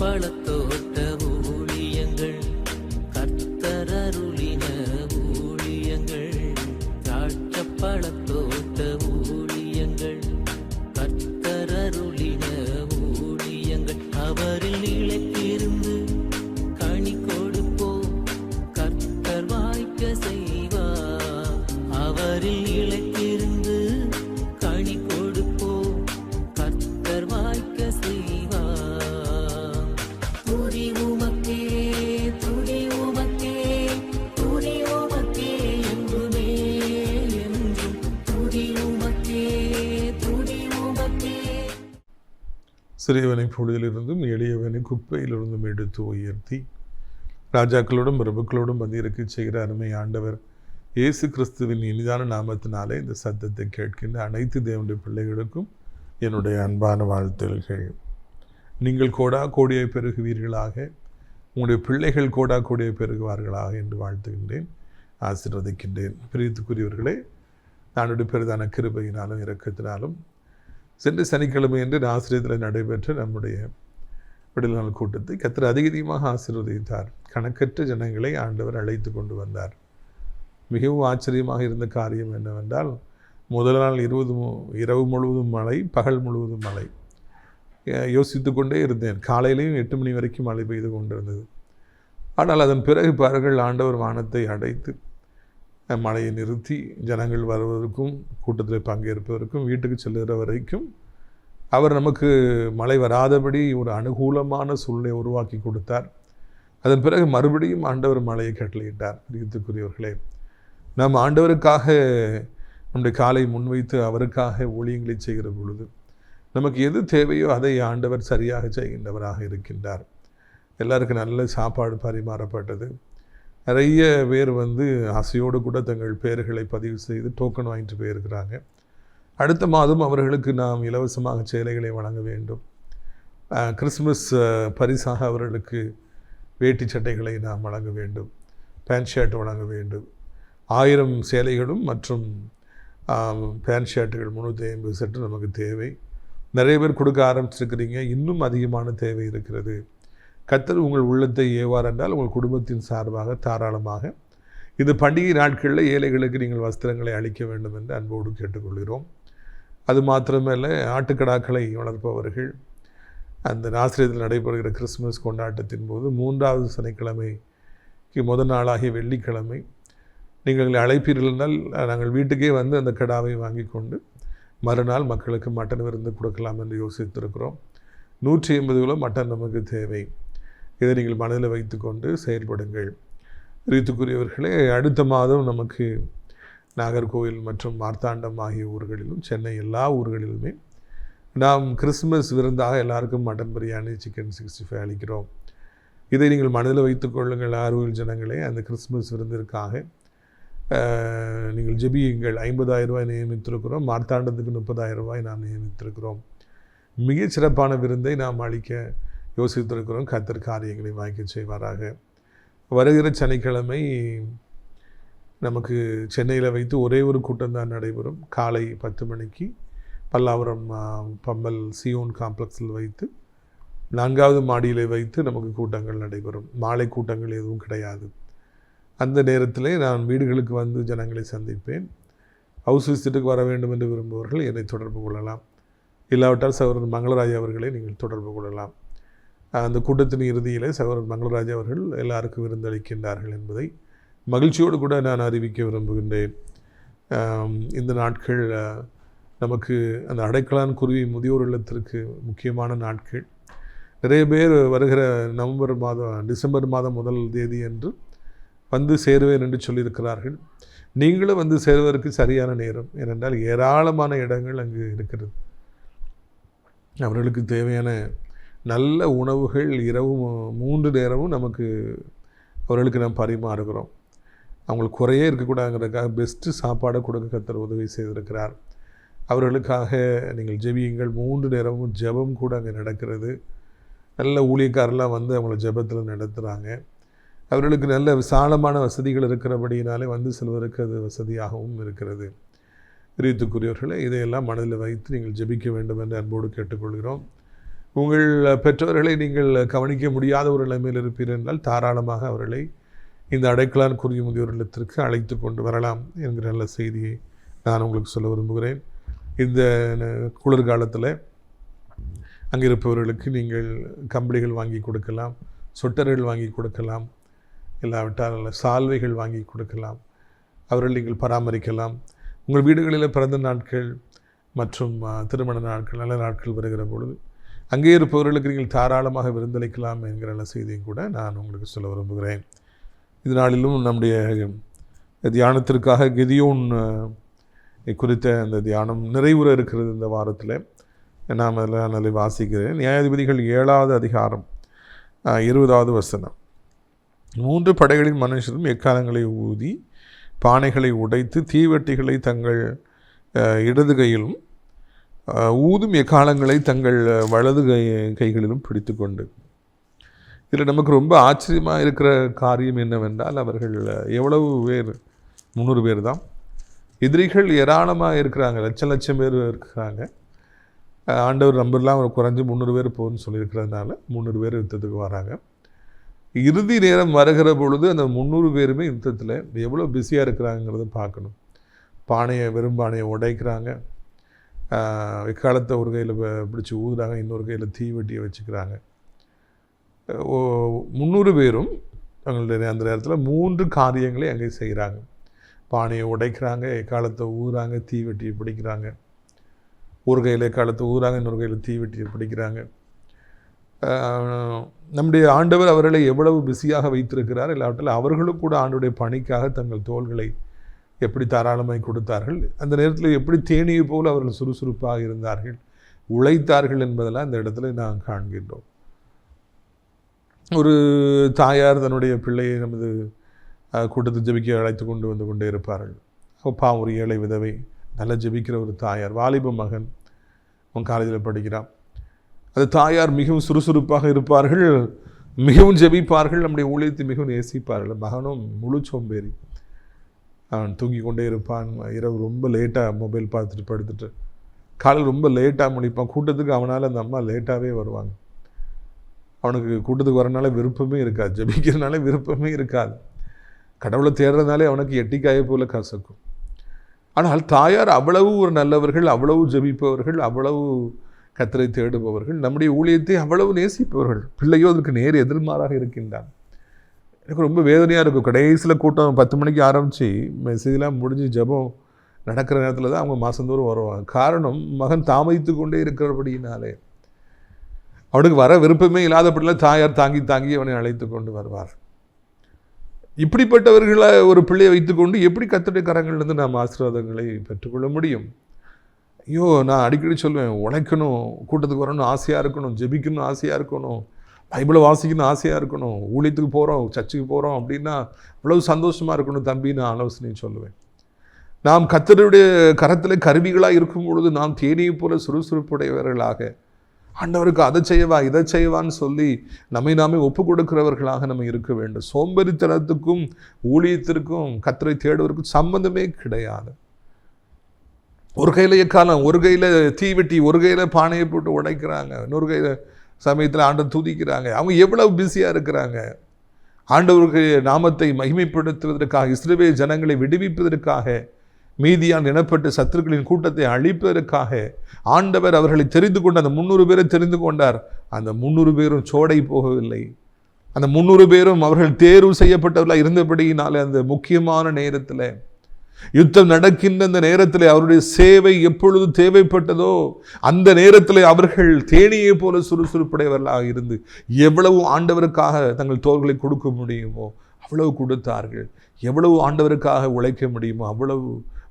பழத்தோட்ட ஊழியங்கள் கர்த்தரருளின ஊழியங்கள் திராட்சப்பழத்தோட்ட ஊழியங்கள் கர்த்தரருளின ஊழியங்கள் அவரில் நிலைத்திருந்து கனி கொடுப்போம் கர்த்தர் வாய்க்க செய்வார் அவரில் நிலைத்திருந்து கனி கொடுப்போம் கர்த்தர் வாய்க்க செய்வார் துதி உமக்கே துதி உமக்கே துதி உமக்கே என்றுமே என்றும் துதி உமக்கே துதி உமக்கே. சிறியவனை பொழுதிலிருந்தும் எளியவனை குப்பையிலிருந்தும் எடுத்து உயர்த்தி ராஜாக்களோடும் பிரபுக்களோடும் பந்தியிருக்க செய்கிற அருமை ஆண்டவர் இயேசு கிறிஸ்துவின் இனிதான நாமத்தினாலே இந்த சத்தத்தை கேட்கின்ற அனைத்து தேவனுடைய பிள்ளைகளுக்கும் என்னுடைய அன்பான வாழ்த்துகள். நீங்கள் கோடா கோடியை பெருகுவீர்களாக, உங்களுடைய பிள்ளைகள் கோடா கோடியை பெருகுவார்களாக என்று வாழ்த்துகின்றேன், ஆசீர்வதிக்கின்றேன். பிரியத்துக்குரியவர்களே, நானுடைய பெரிதான கிருபையினாலும் இரக்கத்தினாலும் சென்ற சனிக்கிழமை என்று ஆசிரியத்தில் நடைபெற்ற நம்முடைய விடுதலை நாள் கூட்டத்தை கர்த்தர் அதிகமாக ஆசீர்வதித்தார். கணக்கற்ற ஜனங்களை ஆண்டவர் அழைத்து கொண்டு வந்தார். மிகவும் ஆச்சரியமாக இருந்த காரியம் என்னவென்றால், முதல் நாள் இரவு முழுவதும் மழை, பகல் முழுவதும் மழை. யோசித்து கொண்டே இருந்தேன். காலையிலையும் 8 மணி வரைக்கும் மழை பெய்து கொண்டிருந்தது. ஆனால் அதன் பிறகு பாருங்கள், ஆண்டவர் வானத்தை அடைத்து மழையை நிறுத்தி ஜனங்கள் வருவதற்கும் கூட்டத்தில் பங்கேற்பதற்கும் வீட்டுக்கு செல்லுகிற வரைக்கும் அவர் நமக்கு மழை வராதபடி ஒரு அனுகூலமான சூழ்நிலை உருவாக்கி கொடுத்தார். அதன் பிறகு மறுபடியும் ஆண்டவர் மழையை கட்டளையிட்டார். பிரியத்துக்குரியவர்களே, நாம் ஆண்டவருக்காக நம்முடைய காலை முன்வைத்து அவருக்காக ஊழியங்களை செய்கிற பொழுது நமக்கு எது தேவையோ அதை ஆண்டவர் சரியாக செய்கின்றவராக இருக்கின்றார். எல்லாருக்கும் நல்ல சாப்பாடு பரிமாறப்பட்டது. நிறைய பேர் ஆசையோடு கூட தங்கள் பெயர்களை பதிவு செய்து டோக்கன் வாங்கிட்டு போயிருக்கிறாங்க. அடுத்த மாதம் அவர்களுக்கு நாம் இலவசமாக சேலைகளை வழங்க வேண்டும். கிறிஸ்துமஸ் பரிசாக அவர்களுக்கு வேட்டி சட்டைகளை நாம் வழங்க வேண்டும், பேண்ட் ஷர்ட் வழங்க வேண்டும். 1000 சேலைகளும் மற்றும் பேண்ட் ஷர்ட்டுகள் 350 செட்டு நமக்கு தேவை. நிறைய பேர் கொடுக்க ஆரம்பிச்சிருக்கிறீங்க. இன்னும் அதிகமான தேவை இருக்கிறது. கர்த்தர் உங்கள் உள்ளத்தை ஏவார் என்றால் உங்கள் குடும்பத்தின் சார்பாக தாராளமாக இது பண்டிகை நாட்களில் ஏழைகளுக்கு நீங்கள் வஸ்திரங்களை அளிக்க வேண்டும் என்று அன்போடு கேட்டுக்கொள்கிறோம். அது மாத்திரமல்ல, ஆட்டுக்கடாக்களை வளர்ப்பவர்கள் அந்த ஆசிரியத்தில் நடைபெறுகிற கிறிஸ்துமஸ் கொண்டாட்டத்தின் போது 3வது சனிக்கிழமைக்கு முதல் நாளாகிய வெள்ளிக்கிழமை நீங்கள் அழைப்பீர்கள் என்றால் நாங்கள் வீட்டுக்கே அந்த கடாவை வாங்கி கொண்டு மறுநாள் மக்களுக்கு மட்டன் விருந்து கொடுக்கலாம் என்று யோசித்திருக்கிறோம். 180 கிலோ மட்டன் நமக்கு தேவை. இதை நீங்கள் மனதில் வைத்து கொண்டு செயல்படுங்கள். பிரியத்துக்குரியவர்களே, அடுத்த மாதம் நமக்கு நாகர்கோவில் மற்றும் மார்த்தாண்டம் ஆகிய ஊர்களிலும் சென்னை எல்லா ஊர்களிலுமே நாம் கிறிஸ்துமஸ் விருந்தாக எல்லாருக்கும் மட்டன் பிரியாணி, சிக்கன் 65 அளிக்கிறோம். இதை நீங்கள் மனதில் வைத்துக் கொள்ளுங்கள். ஆர்வல் ஜனங்களே, அந்த கிறிஸ்துமஸ் விருந்திற்காக நீங்கள் ஜெபியுங்கள். 50,000 ரூபாய் நியமித்திருக்கிறோம். மார்த்தாண்டத்துக்கு 30,000 ரூபாய் நாம் நியமித்திருக்கிறோம். மிகச் சிறப்பான விருந்தை நாம் அளிக்க யோசித்திருக்கிறோம். கர்த்தர் காரியங்களை வாய்க்க செய்வாராக. வருகிற சனிக்கிழமை நமக்கு சென்னையில் வைத்து ஒரே ஒரு கூட்டம் தான் நடைபெறும். காலை 10 மணிக்கு பல்லாவரம் பம்பல் சியோன் காம்ப்ளெக்ஸில் வைத்து 4வது மாடியில் வைத்து நமக்கு கூட்டங்கள் நடைபெறும். மாலை கூட்டங்கள் எதுவும் கிடையாது. அந்த நேரத்திலே நான் வீடுகளுக்கு ஜனங்களை சந்திப்பேன். ஹவுஸ் விசிட்டுக்கு வர வேண்டும் என்று விரும்புபவர்கள் என்னை தொடர்பு கொள்ளலாம். இல்லாவிட்டால் சகோதரர் மங்களராஜ் அவர்களை நீங்கள் தொடர்பு கொள்ளலாம். அந்த கூட்டத்தின் இறுதியிலே சகோதரர் மங்களராஜ் அவர்கள் எல்லாருக்கும் விருந்தளிக்கின்றார்கள் என்பதை மகிழ்ச்சியோடு கூட நான் அறிவிக்க விரும்புகின்றேன். இந்த நாட்கள் நமக்கு அந்த அடைக்கலான் குருவி முதியோர் இல்லத்திற்கு முக்கியமான நாட்கள். நிறைய பேர் வருகிற டிசம்பர் மாதம் 1 தேதி என்று சேருவேன் என்று சொல்லியிருக்கிறார்கள். நீங்களும் சேருவதற்கு சரியான நேரம். ஏனென்றால் ஏராளமான இடங்கள் அங்கு இருக்கிறது. அவர்களுக்கு தேவையான நல்ல உணவுகள் இரவு 3 நேரமும் நமக்கு அவர்களுக்கு நாம் பரிமாறுகிறோம். அவங்களுக்கு குறையே இருக்கக்கூடாதுங்கிறதுக்காக பெஸ்ட்டு சாப்பாடை கொடுக்க கர்த்தர் உதவி செய்திருக்கிறார். அவர்களுக்காக நீங்கள் ஜெபியுங்கள். 3 நேரமும் ஜெபம் கூட அங்கே நடக்கிறது. நல்ல ஊழியக்காரெல்லாம் அவங்கள ஜெபத்தில் நடத்துகிறாங்க. அவர்களுக்கு நல்ல விசாலமான வசதிகள் இருக்கிறபடியினாலே செல்வதற்கு அது வசதியாகவும் இருக்கிறது. பிரியத்துக்குரியவர்களே, இதையெல்லாம் மனதில் வைத்து நீங்கள் ஜெபிக்க வேண்டும் என்று அன்போடு கேட்டுக்கொள்கிறோம். உங்கள் பெற்றோர்களை நீங்கள் கவனிக்க முடியாத ஒரு நிலைமையில் இருப்பீர்கள் என்றால் தாராளமாக அவர்களை இந்த அடைக்கலான் குறுகிய முதியோர் இல்லத்திற்கு அழைத்து கொண்டு வரலாம் என்கிற நல்ல செய்தியை நான் உங்களுக்கு சொல்ல விரும்புகிறேன். இந்த குளிர்காலத்தில் அங்கே இருப்பவர்களுக்கு நீங்கள் கம்பளிகள் வாங்கி கொடுக்கலாம், சொட்டர்கள் வாங்கி கொடுக்கலாம், இல்லாவிட்டால் சால்வைகள் வாங்கி கொடுக்கலாம். அவர்கள் நீங்கள் பராமரிக்கலாம். உங்கள் வீடுகளில் பிறந்த நாட்கள் மற்றும் திருமண நாட்கள், நல்ல நாட்கள் வருகிற பொழுது அங்கே இருப்பவர்களுக்கு நீங்கள் தாராளமாக விருந்தளிக்கலாம் என்கிற நல்ல செய்தியும் கூட நான் உங்களுக்கு சொல்ல விரும்புகிறேன். இது நாளிலும் நம்முடைய தியானத்திற்காக கிதியோன் குறித்த அந்த தியானம் நிறைவுற இருக்கிறது. இந்த வாரத்தில் நாம் அதில் நல்ல வாசிக்கிறேன். நியாயாதிபதிகள் 7வது அதிகாரம் 20வது வசனம். 3 படைகளின் மனுஷரும் எக்காலங்களை ஊதி பானைகளை உடைத்து தீவெட்டிகளை தங்கள் இடது கையிலும் ஊதும் எக்காலங்களை தங்கள் வலது கைகளிலும் பிடித்து கொண்டு. இதில் நமக்கு ரொம்ப ஆச்சரியமாக இருக்கிற காரியம் என்னவென்றால், அவர்கள் எவ்வளவு பேர்? 300 பேர் தான். எதிரிகள் ஏராளமாக இருக்கிறாங்க, லட்சம் பேர் இருக்கிறாங்க. ஆண்டவர் நம்பர்லாம் ஒரு குறைஞ்சி 300 பேர் போகுன்னு சொல்லியிருக்கிறதுனால 300 பேர் யுத்தத்துக்கு வராங்க. இறுதி நேரம் வருகிற பொழுது அந்த 300 பேருமே யுத்தத்தில் எவ்வளோ பிஸியாக இருக்கிறாங்கிறத பார்க்கணும். வெறும் பானையை உடைக்கிறாங்க, எக்காலத்தை ஒரு கையில் பிடிச்சி ஊதுறாங்க, இன்னொரு கையில் தீவெட்டியை வச்சுக்கிறாங்க. 300 பேரும் அவங்களுடைய அந்த நேரத்தில் 3 காரியங்களை அங்கே செய்கிறாங்க. பானையை உடைக்கிறாங்க, எக்காலத்தை ஊதுறாங்க, தீவெட்டியை பிடிக்கிறாங்க. ஒரு கையில் எக்காலத்தை ஊதுறாங்க, இன்னொரு கையில் தீவெட்டியை பிடிக்கிறாங்க. நம்முடைய ஆண்டவர் அவர்களை எவ்வளவு பிஸியாக வைத்திருக்கிறார். இல்லாவிட்டால் அவர்களும் கூட ஆண்டுடைய பணிக்காக தங்கள் தோள்களை எப்படி தாராளமாய் கொடுத்தார்கள், அந்த நேரத்தில் எப்படி தேனியை போல் அவர்கள் சுறுசுறுப்பாக இருந்தார்கள், உழைத்தார்கள் என்பதெல்லாம் இந்த இடத்துல நாம் காண்கின்றோம். ஒரு தாயார் தன்னுடைய பிள்ளையை நமது கூட்டத்தில் ஜெபிக்க அழைத்து கொண்டு வந்து கொண்டே இருப்பார்கள். பாவம், ஒரு ஏழை விதவை, நல்லா ஜெபிக்கிற ஒரு தாயார், வாலிப மகன், அவன் காலேஜில் படிக்கிறான். அந்த தாயார் மிகவும் சுறுசுறுப்பாக இருப்பார்கள், மிகவும் ஜெபிப்பார்கள், நம்முடைய ஊழியத்தை மிகவும் நேசிப்பார்கள். மகனும் முழு சோம்பேறி, அவன் தூங்கி கொண்டே இருப்பான். இரவு ரொம்ப லேட்டாக மொபைல் பார்த்துட்டு படுத்துட்டு காலையில் ரொம்ப லேட்டாக முடிப்பான். கூட்டத்துக்கு அவனால் அந்த அம்மா லேட்டாகவே வருவாங்க. அவனுக்கு கூட்டத்துக்கு வரனால விருப்பமே இருக்காது, ஜெபிக்கிறதுனால விருப்பமே இருக்காது, கடவுளை தேடுறதுனாலே அவனுக்கு எட்டிக்காயை போல கசக்கும். ஆனால் தாயார் அவ்வளவு ஒரு நல்லவர்கள், அவ்வளவு ஜெபிப்பவர்கள், அவ்வளவு கர்த்தரை தேடுபவர்கள், நம்முடைய ஊழியத்தை அவ்வளவு நேசிப்பவர்கள். பிள்ளையோ அதற்கு நேர் எதிர்மாறாக இருக்கின்றான். எனக்கு ரொம்ப வேதனையாக இருக்கும். கடைசியில் கூட்டம் 10 மணிக்கு ஆரம்பித்து மெசேஜெலாம் முடிஞ்சு ஜெபம் நடக்கிற நேரத்தில் தான் அவங்க மாதந்தோறும் வருவாங்க. காரணம், மகன் தாமதித்து கொண்டே இருக்கிறபடியினாலே அவனுக்கு வர விருப்பமே இல்லாதபடியில் தாயார் தாங்கி தாங்கி அவனை அழைத்து கொண்டு வருவார். இப்படிப்பட்டவர்களை ஒரு பிள்ளையை வைத்துக்கொண்டு எப்படி கர்த்தருடைய கரங்கள்லேருந்து நாம் ஆசீர்வாதங்களை பெற்றுக்கொள்ள முடியும்? ஐயோ, நான் அடிக்கடி சொல்லுவேன், உழைக்கணும், கூட்டத்துக்கு வரணும் ஆசையாக இருக்கணும், ஜெபிக்கணும் ஆசையாக இருக்கணும், பைபிளை வாசிக்கணும் ஆசையாக இருக்கணும், ஊழியத்துக்கு போகிறோம், சர்ச்சுக்கு போகிறோம் அப்படின்னா அவ்வளவு சந்தோஷமாக இருக்கணும் தம்பி, நான் ஆலோசனை சொல்லுவேன். நாம் கர்த்தருடைய கரத்தில் கருவிகளாக இருக்கும் பொழுது நாம் தேனியை போல சுறுசுறுப்புடையவர்களாக, ஆண்டவருக்கு அதை செய்யவா இதை செய்வான்னு சொல்லி நம்மை நாமே ஒப்பு கொடுக்கிறவர்களாக நம்ம இருக்க வேண்டும். சோம்பேறித்தனத்துக்கும் ஊழியத்திற்கும் கர்த்தரை தேடுவதற்கும் சம்பந்தமே கிடையாது. ஒரு கையில் எக்காலம், ஒரு கையில் தீவெட்டி, ஒரு கையில் பானையை போட்டு உடைக்கிறாங்க, இன்னொரு கையில் சமயத்தில் ஆண்டவர் துதிக்கிறாங்க. அவங்க எவ்வளவு பிஸியாக இருக்கிறாங்க. ஆண்டவருக்கு நாமத்தை மகிமைப்படுத்துவதற்காக, இஸ்ரவேல் ஜனங்களை விடுவிப்பதற்காக, மீதியான் எனப்பட்ட சத்துருக்களின் கூட்டத்தை அழிப்பதற்காக ஆண்டவர் அவர்களை தெரிந்து கொண்டு அந்த 300 பேரை தெரிந்து கொண்டார். அந்த 300 பேரும் சோடை போகவில்லை. அந்த 300 பேரும் அவர்கள் தேர்வு செய்யப்பட்டவர்களாக இருந்தபடியினாலே அந்த முக்கியமான நேரத்தில், யுத்தம் நடக்கின்ற அந்த நேரத்தில், அவருடைய சேவை எப்பொழுது தேவைப்பட்டதோ அந்த நேரத்தில் அவர்கள் தேனியை போல சுறுசுறுப்புடையவர்களாக இருந்து எவ்வளவு ஆண்டவருக்காக தங்கள் தோள்களை கொடுக்க முடியுமோ அவ்வளவு கொடுத்தார்கள். எவ்வளவு ஆண்டவருக்காக உழைக்க முடியுமோ அவ்வளவு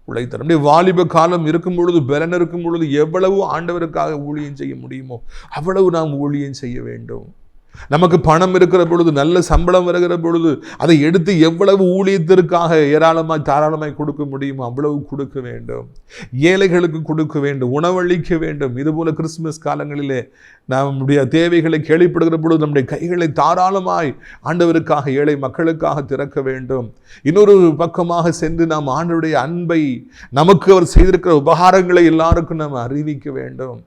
உழைத்தார். நம்முடைய வாலிப காலம் இருக்கும் பொழுது, பலன் இருக்கும் பொழுது எவ்வளவு ஆண்டவருக்காக ஊழியம் செய்ய முடியுமோ அவ்வளவு நாம் ஊழியம் செய்ய வேண்டும். நமக்கு பணம் இருக்கிற பொழுது, நல்ல சம்பளம் வருகிற பொழுது அதை எடுத்து எவ்வளவு ஊழியத்திற்காக ஏராளமாய் தாராளமாய் கொடுக்க முடியுமோ அவ்வளவு கொடுக்க வேண்டும். ஏழைகளுக்கு கொடுக்க வேண்டும், உணவளிக்க வேண்டும். இதுபோல கிறிஸ்துமஸ் காலங்களிலே நம்முடைய தேவைகளை கேள்விப்படுகிற பொழுது நம்முடைய கைகளை தாராளமாய் ஆண்டவருக்காக, ஏழை மக்களுக்காக திறக்க வேண்டும். இன்னொரு பக்கமாக சென்று நாம் ஆண்டவருடைய அன்பை, நமக்கு அவர் செய்திருக்கிற உபகாரங்களை எல்லாருக்கும் நாம் அறிவிக்க வேண்டும்.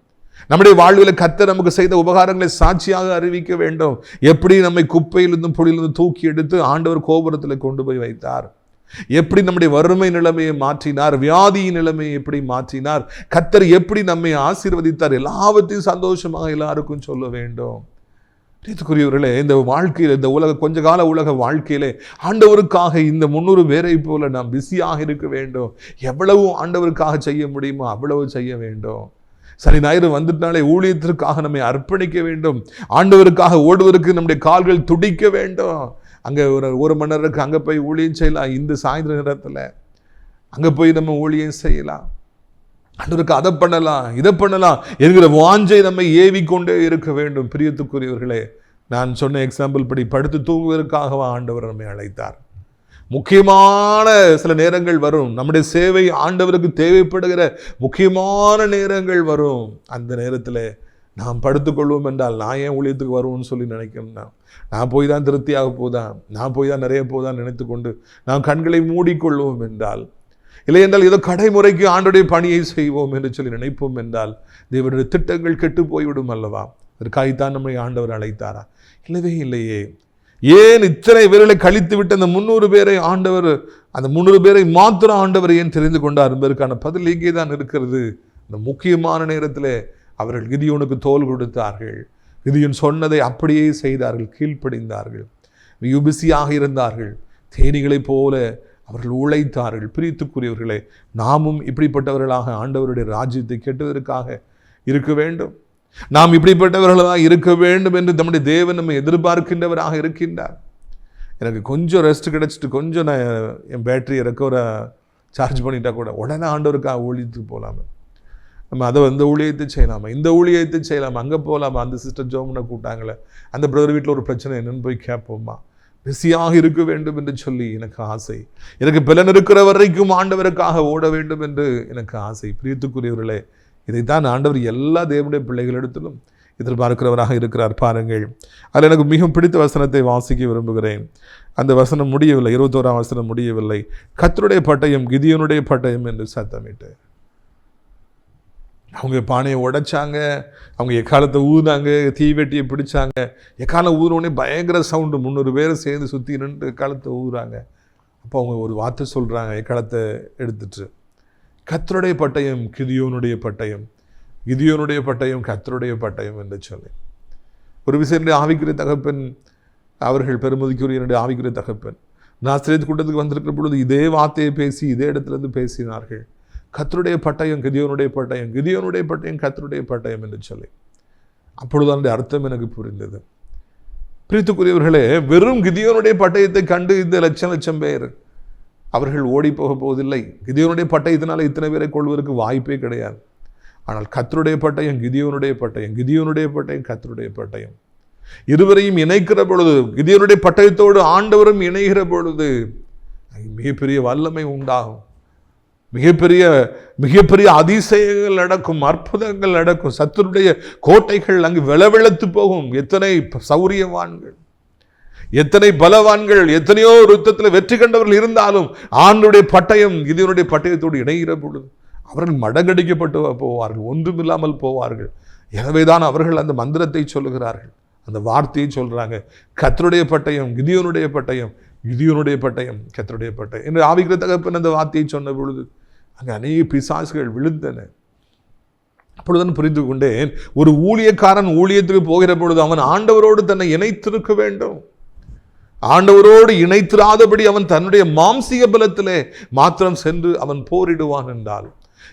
நம்முடைய வாழ்வில் கர்த்தர் நமக்கு செய்த உபகாரங்களை சாட்சியாக அறிவிக்க வேண்டும். எப்படி நம்மை குப்பையிலிருந்தும் புலியிலிருந்து தூக்கி எடுத்து ஆண்டவர் கோபுரத்தில் கொண்டு போய் வைத்தார், எப்படி நம்முடைய வறுமை நிலைமையை மாற்றினார், வியாதியின் நிலைமையை எப்படி மாற்றினார், கர்த்தர் எப்படி நம்மை ஆசீர்வதித்தார், எல்லாவற்றையும் சந்தோஷமாக எல்லாருக்கும் சொல்ல வேண்டும். பிரியத்துக்குரியவர்களே, இந்த வாழ்க்கையில், இந்த கொஞ்ச கால உலக வாழ்க்கையிலே ஆண்டவருக்காக இந்த 300 பேரை போல நாம் பிஸியாக இருக்க வேண்டும். எவ்வளவு ஆண்டவருக்காக செய்ய முடியுமோ அவ்வளவு செய்ய வேண்டும். சனி ஞாயிறு வந்துட்டாலே ஊழியத்திற்காக நம்மை அர்ப்பணிக்க வேண்டும். ஆண்டவருக்காக ஓடுவதற்கு நம்முடைய கால்கள் துடிக்க வேண்டும். அங்கே ஒரு மணி நேரத்துக்கு அங்கே போய் ஊழியம் செய்யலாம், இந்த சாயந்தர நேரத்தில் அங்கே போய் நம்ம ஊழியம் செய்யலாம், ஆண்டவருக்கு அதை பண்ணலாம் இதை பண்ணலாம் என்கிற வாஞ்சை நம்மை ஏவிக்கொண்டே இருக்க வேண்டும். பிரியத்துக்குரியவர்களே, நான் சொன்ன எக்ஸாம்பிள் படி படுத்து தூங்குவதற்காக ஆண்டவர் நம்மை அழைத்தார். முக்கியமான சில நேரங்கள் வரும், நம்முடைய சேவை ஆண்டவருக்கு தேவைப்படுகிற முக்கியமான நேரங்கள் வரும். அந்த நேரத்தில் நாம் படுத்துக்கொள்வோம் என்றால், நான் ஏன் ஊழியத்துக்கு வருவோம்னு சொல்லி நினைக்கணும், நான் போய் தான் திருப்தியாக போதான், நான் போய் தான் நிறைய போதான் நினைத்து கொண்டு நாம் கண்களை மூடிக்கொள்வோம் என்றால், இல்லை என்றால் ஏதோ கடைமுறைக்கு ஆண்டுடைய பணியை செய்வோம் என்று சொல்லி நினைப்போம் என்றால் தேவனுடைய திட்டங்கள் கெட்டு போய்விடும் அல்லவா? அதற்காகத்தான் நம்மை ஆண்டவர் அழைத்தாரா? இல்லவே இல்லையே. ஏன் இத்தனை பேர்களை கழித்து விட்டு அந்த 300 பேரை ஆண்டவர், அந்த 300 பேரை மாத்திரம் ஆண்டவர் ஏன் தெரிந்து கொண்டார் என்பதற்கான பதில் இங்கே தான் இருக்கிறது. இந்த முக்கியமான நேரத்தில் அவர்கள் கிதியோனுக்கு தோல் கொடுத்தார்கள். கிதியோன் சொன்னதை அப்படியே செய்தார்கள், கீழ்ப்படிந்தார்கள், பிஸியாக இருந்தார்கள், தேனிகளைப் போல அவர்கள் உழைத்தார்கள். பிரியத்துக்குரியவர்களே, நாமும் இப்படிப்பட்டவர்களாக ஆண்டவருடைய ராஜ்யத்தை கெட்டுவதற்காக இருக்க வேண்டும். நாம் இப்படிப்பட்டவர்களாக இருக்க வேண்டும் என்று நம்முடைய தேவன் நம்மை எதிர்பார்க்கின்றவராக இருக்கின்றார். எனக்கு கொஞ்சம் ரெஸ்ட் கிடைச்சிட்டு கொஞ்சம் நான் என் பேட்டரி ரெக்கவரை சார்ஜ் பண்ணிட்டா கூட உடனே ஆண்டவருக்காக ஊழியத்துக்கு போகலாமே, நம்ம அதை ஊழியத்தை செய்யலாமா, இந்த ஊழியத்தை செய்யலாமா, அங்கே போகலாமா, அந்த சிஸ்டர் ஜோம்னை கூட்டாங்களே, அந்த பிரதர் வீட்டில் ஒரு பிரச்சனை என்னன்னு போய் கேட்போமா, பிஸியாக இருக்க வேண்டும் என்று சொல்லி எனக்கு ஆசை. எனக்கு பலன் இருக்கிற வரைக்கும் ஆண்டவருக்காக ஓட வேண்டும் என்று எனக்கு ஆசை. பிரியத்துக்குரியவர்களே, இதைத்தான் ஆண்டவர் எல்லா தேவனுடைய பிள்ளைகளிடத்திலும் எதிர்பார்க்கிறவராக இருக்கிறார். பாருங்கள், அதில் எனக்கு மிகவும் பிடித்த வசனத்தை வாசிக்க விரும்புகிறேன். அந்த வசனம் முடியவில்லை, 21ஆம் வசனம் முடியவில்லை. கர்த்தருடைய பட்டயம் கிதியோனுடைய பட்டயம் என்று சத்தமிட்டு அவங்க பானையை உடைச்சாங்க, அவங்க எக்காலத்தை ஊதுனாங்க, தீவெட்டியை பிடிச்சாங்க. எக்காலம் ஊதுனோடனே பயங்கர சவுண்டு, 300 பேரை சேர்ந்து சுற்றி நின்று எக்காலத்தை ஊதுறாங்க. அப்போ அவங்க ஒரு வார்த்தை சொல்கிறாங்க, எக்காலத்தை எடுத்துட்டு, கர்த்தருடைய பட்டயம் கிதியோனுடைய பட்டயம், கிதியோனுடைய பட்டயம் கர்த்தருடைய பட்டயம் என்று சொல்லி. ஒரு விஷயம், ஆவிக்குரிய தகப்பன் அவர்கள் பெருமதிக்குரிய என்னுடைய ஆவிக்குரிய தகப்பன் நாசரேத் கூட்டத்துக்கு வந்திருக்கிற பொழுது இதே வார்த்தையை பேசி இதே இடத்துலேருந்து பேசினார்கள். கர்த்தருடைய பட்டயம் கிதியோனுடைய பட்டயம், கிதியோனுடைய பட்டயம் கர்த்தருடைய பட்டயம் என்று சொல்லி. அப்பொழுது அந்த அர்த்தம் எனக்கு புரிந்தது. பிரியத்துக்குரியவர்களே, வெறும் கிதியோனுடைய பட்டயத்தை கண்டு இந்த லட்சம் பேர் அவர்கள் ஓடி போக போவதில்லை. கிதியோனுடைய பட்டயத்தினால இத்தனை பேரை கொள்வதற்கு வாய்ப்பே கிடையாது. ஆனால் கர்த்தருடைய பட்டயம் கிதியோனுடைய பட்டயம், கிதியோனுடைய பட்டயம் கர்த்தருடைய பட்டயம். இருவரையும் இணைக்கிற பொழுது, கிதியோனுடைய பட்டயத்தோடு ஆண்டவரும் இணைகிற பொழுது மிகப்பெரிய வல்லமை உண்டாகும், மிகப்பெரிய அதிசயங்கள் நடக்கும், அற்புதங்கள் நடக்கும், சத்துருடைய கோட்டைகள் அங்கு விளவிளத்து போகும். எத்தனை சௌரியவான்கள், எத்தனை பலவான்கள், எத்தனையோ யுத்தத்தில் வெற்றி கண்டவர்கள் இருந்தாலும் ஆண்டுடைய பட்டயம் கிதியோனுடைய பட்டயத்தோடு இணைகிற பொழுது அவர்கள் மடங்கடிக்கப்பட்டு போவார்கள், ஒன்றுமில்லாமல் போவார்கள். எனவேதான் அவர்கள் அந்த மந்திரத்தை சொல்லுகிறார்கள், அந்த வார்த்தையை சொல்றாங்க, கர்த்தருடைய பட்டயம் கிதியோனுடைய பட்டயம், கிதியோனுடைய பட்டயம் கர்த்தருடைய பட்டயம் என்று ஆவிக்குரிய தகப்பன் அந்த வார்த்தையை சொன்ன பொழுது அங்கே அநேக பிசாசுகள் விழுந்தன. அப்பொழுதுதான் புரிந்து கொண்டேன், ஒரு ஊழியக்காரன் ஊழியத்துக்கு போகிற பொழுது அவன் ஆண்டவரோடு தன்னை இணைத்திருக்க வேண்டும். ஆண்டவரோடு இணைத்திராதபடி அவன் தன்னுடைய மாம்சீக பலத்திலே மாத்திரம் சென்று அவன் போரிடுவான் என்றால்,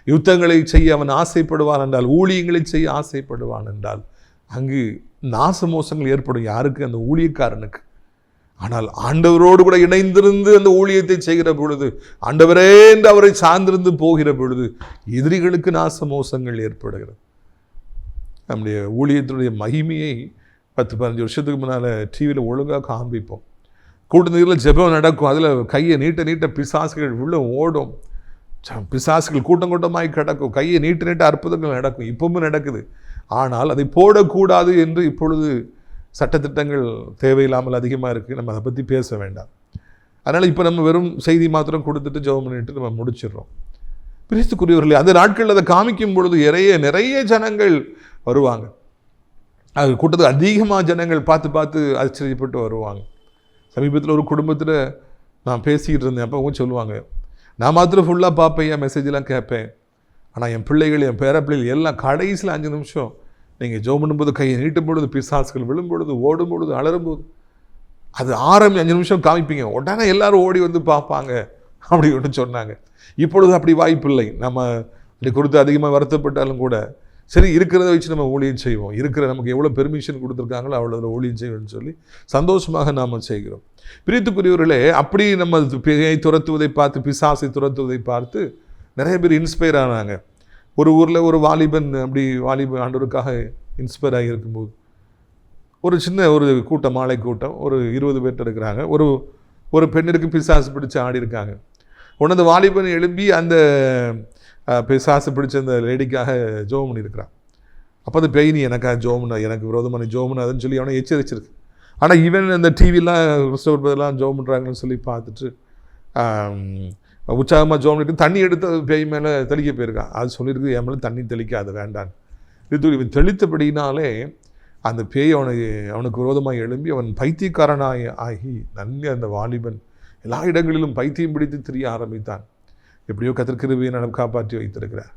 யுத்தங்களை செய்ய அவன் ஆசைப்படுவான் என்றால், ஊழியங்களை செய்ய ஆசைப்படுவான் என்றால் அங்கு நாசமோசங்கள் ஏற்படும். யாருக்கு? அந்த ஊழியக்காரனுக்கு. ஆனால் ஆண்டவரோடு கூட இணைந்திருந்து அந்த ஊழியத்தை செய்கிற பொழுது, ஆண்டவரே என்று அவரை சார்ந்திருந்து போகிற பொழுது எதிரிகளுக்கு நாசமோசங்கள் ஏற்படுகிறது. நம்முடைய ஊழியத்தினுடைய மகிமையை 10-15 வருஷத்துக்கு முன்னால் டிவியில் ஒழுங்காக காண்பிப்போம். கூட்டத்தில் ஜெபம் நடக்கும், அதில் கையை நீட்ட பிசாசுகள் உள்ள ஓடும், பிசாசுகள் கூட்டமாய் கிடக்கும், கையை நீட்ட அற்புதங்கள் நடக்கும், இப்பவும் நடக்குது. ஆனால் அதை போடக்கூடாது என்று இப்பொழுது சட்டத்திட்டங்கள் தேவையில்லாமல் அதிகமாக இருக்குது. நம்ம அதை பற்றி பேச வேண்டாம். அதனால் இப்போ நம்ம வெறும் செய்தி மாத்திரம் கொடுத்துட்டு ஜெபம் பண்ணிட்டு நம்ம முடிச்சிடுறோம். பிரித்துக்குரியவர்களே, அந்த நாட்களில் அதை காமிக்கும் பொழுது நிறைய ஜனங்கள் வருவாங்க. அது கூட்டத்தில் அதிகமாக ஜனங்கள் பார்த்து ஆச்சரியப்பட்டு வருவாங்க. சமீபத்தில் ஒரு குடும்பத்தில் நான் பேசிக்கிட்டு இருந்தேன். அப்போ அவங்க சொல்லுவாங்க, நான் மாத்திரம் ஃபுல்லாக பார்ப்பேன், என் மெசேஜெலாம் கேட்பேன், ஆனால் என் பிள்ளைகள், என் பேரப்பிள்ளைகள் எல்லாம் கடைசியில் 5 நிமிஷம் நீங்கள் ஜெபம் பண்ணும்போது, கையை நீட்டும் பொழுது, பிசாசுகள் விழும்பொழுது, ஓடும் பொழுது, அலறும்போது, அது 5 நிமிஷம் காமிப்பீங்க, உடனே எல்லாரும் ஓடி வந்து பார்ப்பாங்க அப்படி ஒன்று சொன்னாங்க. இப்பொழுது அப்படி வாய்ப்பில்லை. நம்ம இப்படி குறித்து அதிகமாக வருத்தப்பட்டாலும் கூட சரி, இருக்கிறத வச்சு நம்ம ஊழியம் செய்வோம், இருக்கிற நமக்கு எவ்வளோ பெர்மிஷன் கொடுத்துருக்காங்களோ அவ்வளோ ஊழியம் செய்வோம்னு சொல்லி சந்தோஷமாக நாம் செய்கிறோம். பிரியத்துக்குரியவர்களே, அப்படி நம்ம பேயை துரத்துவதை பார்த்து, பிசாசை துரத்துவதை பார்த்து நிறைய பேர் இன்ஸ்பயர் ஆனாங்க. ஒரு ஊரில் ஒரு வாலிபன் அப்படி ஆண்டவருக்காக இன்ஸ்பயர் ஆகி இருக்கும்போது ஒரு சின்ன ஒரு கூட்டம், மாலை கூட்டம், ஒரு 20 பேர்கிட்ட இருக்கிறாங்க. ஒரு பெண்ணிற்கு பிசாசு பிடிச்சி ஆடி இருக்காங்க. உடனே அந்த வாலிபன் எழும்பி அந்த பிசாசு பிடிச்ச அந்த லேடிக்காக ஜெபம் பண்ணியிருக்கிறான். அப்போ அந்த பேய், நீ எனக்காக ஜெபம், எனக்கு விரோதமான ஜெபம் அதுன்னு சொல்லி அவனை எச்சரிச்சிருக்கு. ஆனால் இவன் அந்த டிவிலாம் கிறிஸ்தவர்களெலாம் ஜெபம் பண்ணுறாங்கன்னு சொல்லி பார்த்துட்டு உற்சாகமாக ஜெபம் பண்ணிட்டு தண்ணி எடுத்து பேய் மேலே தெளிக்க போயிருக்கான். அது சொல்லியிருக்கு, என் மேலே தண்ணி தெளிக்காது, வேண்டான்னு. இது இவன் தெளித்தபடினாலே அந்த பேய் அவனுக்கு விரோதமாக எழும்பி அவன் பைத்தியக்காரனாக ஆகி நன்கு அந்த வாலிபன் எல்லா இடங்களிலும் பைத்தியம் பிடித்து திரிய ஆரம்பித்தான். எப்படியோ கர்த்தர் கிருபையை நமக்கு காப்பாற்றி வைத்திருக்கிறார்.